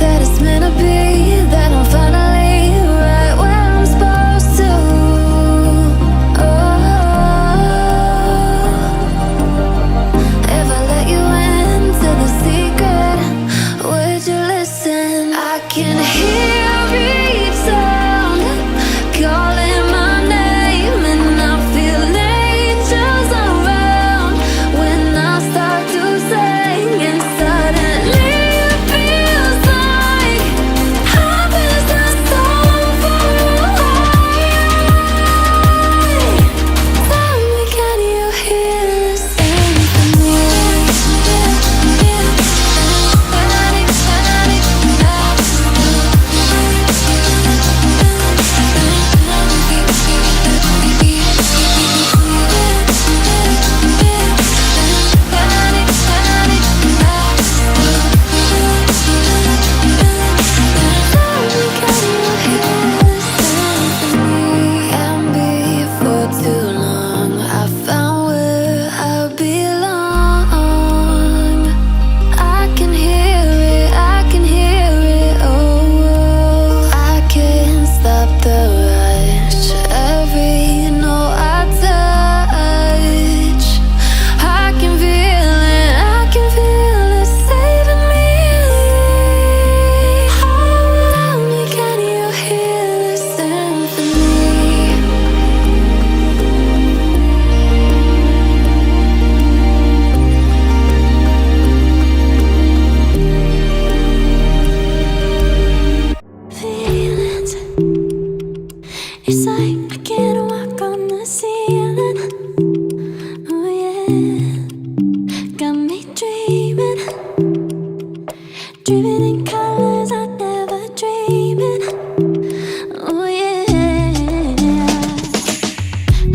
that it's meant to be, that I'm finally right where I'm supposed to. If I let you into the secret, would you listen? I can hear each sound calling my name, and I feel angels around when I start to sing, and suddenly it feels like heaven's not so far away. Tell me, can you hear the symphony? And before too long, I found where I belong. I can hear it, I can hear it, oh. I can't stop the rush, every note I touch. I can feel it saving me. Tell me, can you hear the symphony? Feelings, it's like I can't walk on the ceiling. Oh yeah, got me dreaming, dreaming in colors I never dreamed. Oh yeah,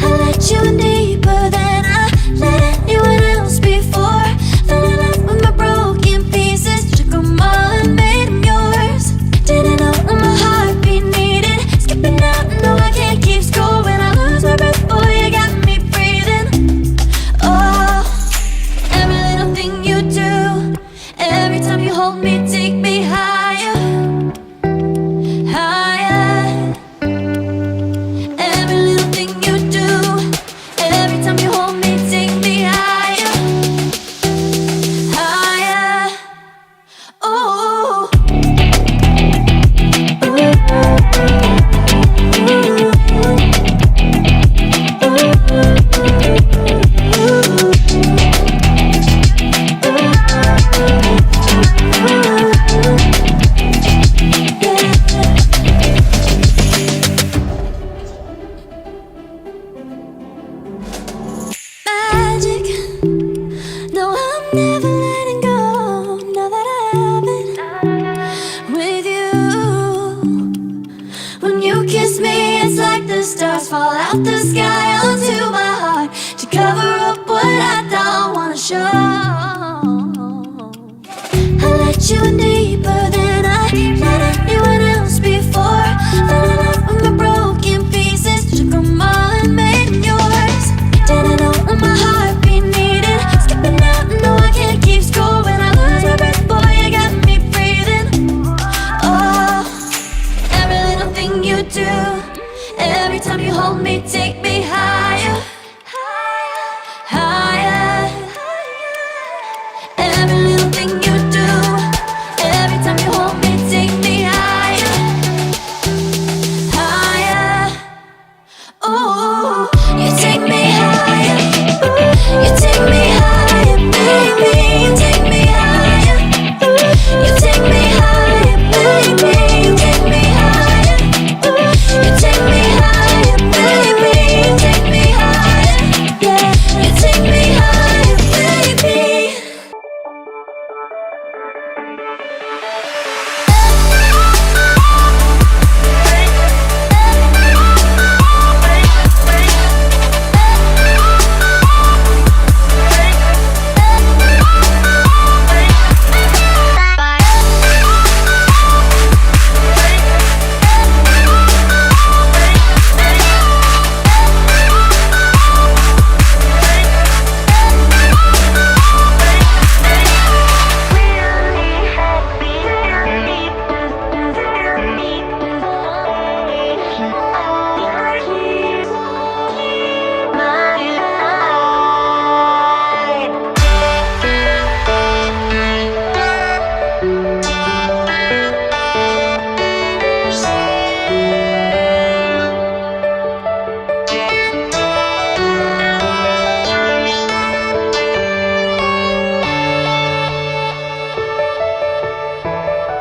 I let you in deeper than I let anyone else before. Fell in love with my broken pieces, took 'em all and made 'em yours. Didn't know what my heartbeat needed, skipping out, no I can't keep score. When I lose my breath, boy, you got me breathing. Oh, every little thing you do, every time you hold me, take me higher, higher. Every little thing you do, every time you hold me, take me higher, higher. Oh. Magic, no, I'm never letting go. Now that I have it with you, when you kiss me, it's like the stars fall out the sky onto my heart to cover up what I don't wanna show. I let you in deeper than I let anyone else before. Fell in love with my broken pieces, took 'em all and made 'em yours. Didn't know what my heartbeat needed, skipping out, no I can't keep score. When I lose my breath, boy, you got me breathing. Oh, every little thing you do, every time you hold me, take me higher, higher. Every little thing you do,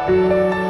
you.